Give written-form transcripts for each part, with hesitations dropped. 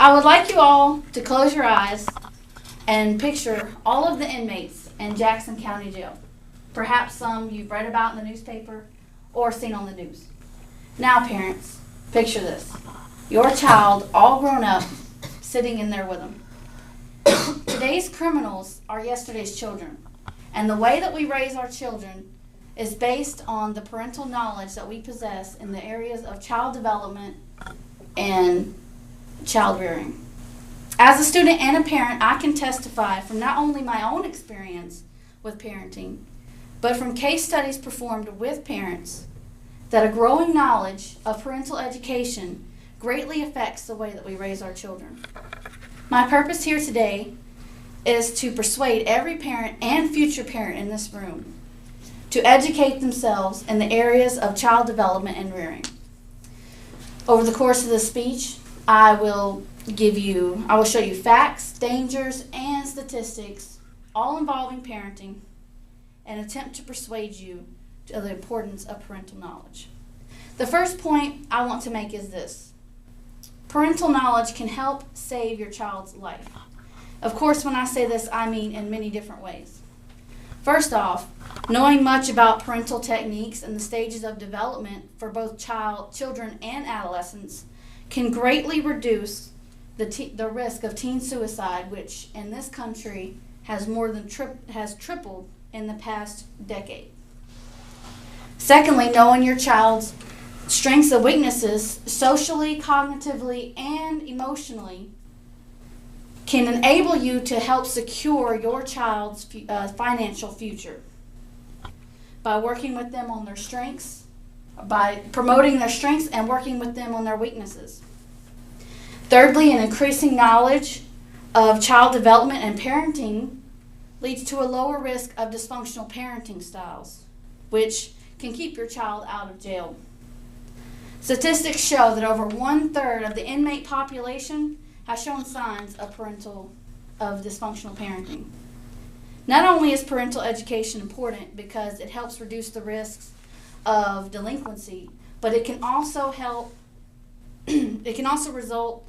I would like you all to close your eyes and picture all of the inmates in Jackson County Jail. Perhaps some you've read about in the newspaper or seen on the news. Now, parents, picture this. Your child, all grown up, sitting in there with them. Today's criminals are yesterday's children. And the way that we raise our children is based on the parental knowledge that we possess in the areas of child development and child rearing. As a student and a parent, I can testify from not only my own experience with parenting, but from case studies performed with parents, that a growing knowledge of parental education greatly affects the way that we raise our children. My purpose here today is to persuade every parent and future parent in this room to educate themselves in the areas of child development and rearing. Over the course of this speech, I will show you facts, dangers, and statistics, all involving parenting, and attempt to persuade you to the importance of parental knowledge. The first point I want to make is this. Parental knowledge can help save your child's life. Of course, when I say this, I mean in many different ways. First off, knowing much about parental techniques and the stages of development for both children and adolescents can greatly reduce the risk of teen suicide, which in this country has tripled in the past decade. Secondly, knowing your child's strengths and weaknesses socially, cognitively, and emotionally can enable you to help secure your child's financial future by working with them on their strengths, by promoting their strengths and working with them on their weaknesses. Thirdly, an increasing knowledge of child development and parenting leads to a lower risk of dysfunctional parenting styles, which can keep your child out of jail. Statistics show that over 1/3 of the inmate population has shown signs of dysfunctional parenting. Not only is parental education important because it helps reduce the risks of delinquency, but it can also result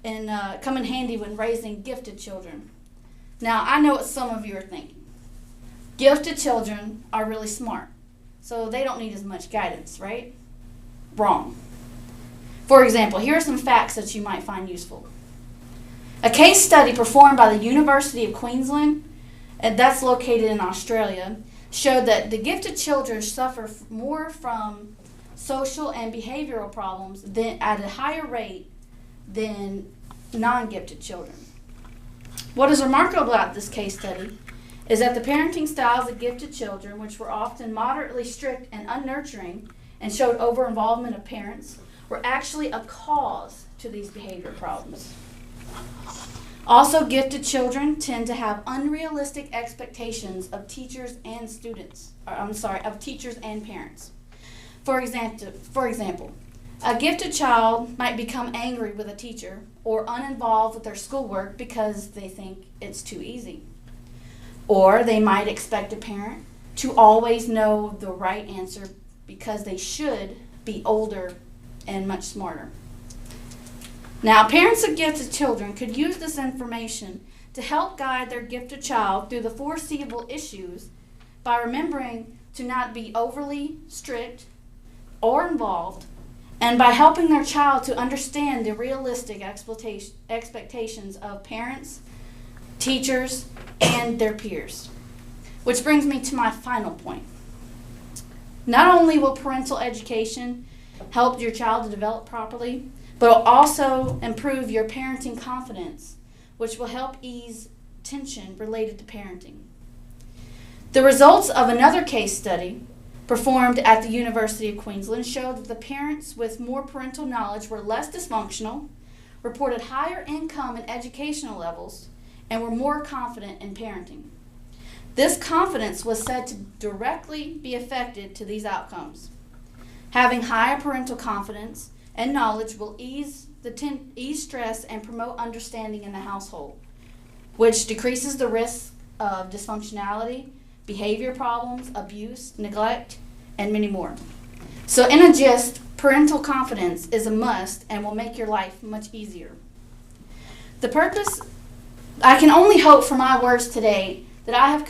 in come in handy when raising gifted children. Now, I know what some of you are thinking. Gifted children are really smart, so they don't need as much guidance, right? Wrong. For example, here are some facts that you might find useful. A case study performed by the University of Queensland, and that's located in Australia, showed that the gifted children suffer more from social and behavioral problems at a higher rate than non-gifted children. What is remarkable about this case study is that the parenting styles of gifted children, which were often moderately strict and unnurturing and showed over-involvement of parents, were actually a cause to these behavior problems. Also, gifted children tend to have unrealistic expectations of teachers and teachers and parents. For example, a gifted child might become angry with a teacher or uninvolved with their schoolwork because they think it's too easy. Or they might expect a parent to always know the right answer because they should be older and much smarter. Now, parents of gifted children could use this information to help guide their gifted child through the foreseeable issues by remembering to not be overly strict or involved, and by helping their child to understand the realistic expectations of parents, teachers, and their peers. Which brings me to my final point. Not only will parental education help your child to develop properly, but it will also improve your parenting confidence, which will help ease tension related to parenting. The results of another case study performed at the University of Queensland showed that the parents with more parental knowledge were less dysfunctional, reported higher income and educational levels, and were more confident in parenting. This confidence was said to directly be affected to these outcomes. Having higher parental confidence and knowledge will ease stress and promote understanding in the household, which decreases the risk of dysfunctionality, behavior problems, abuse, neglect, and many more. So in a gist, parental confidence is a must and will make your life much easier. The purpose, I can only hope for my words today that I have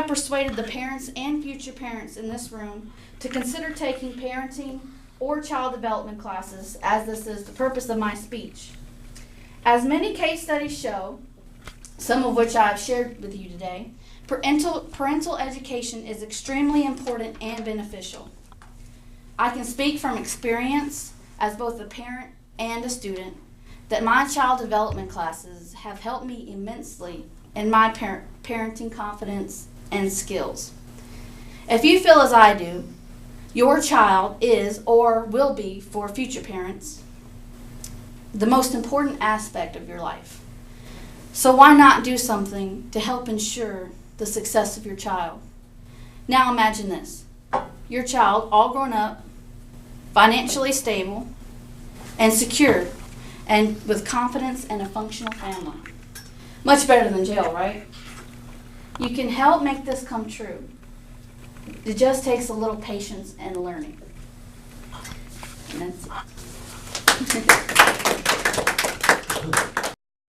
persuaded the parents and future parents in this room to consider taking parenting or child development classes, as this is the purpose of my speech. As many case studies show, some of which I have shared with you today, parental education is extremely important and beneficial. I can speak from experience as both a parent and a student that my child development classes have helped me immensely in my parenting confidence and skills. If you feel as I do, your child is or will be, for future parents, the most important aspect of your life. So why not do something to help ensure the success of your child? Now imagine this. Your child, all grown up, financially stable, and secure, and with confidence and a functional family. Much better than jail, right? You can help make this come true. It just takes a little patience and learning. And that's it.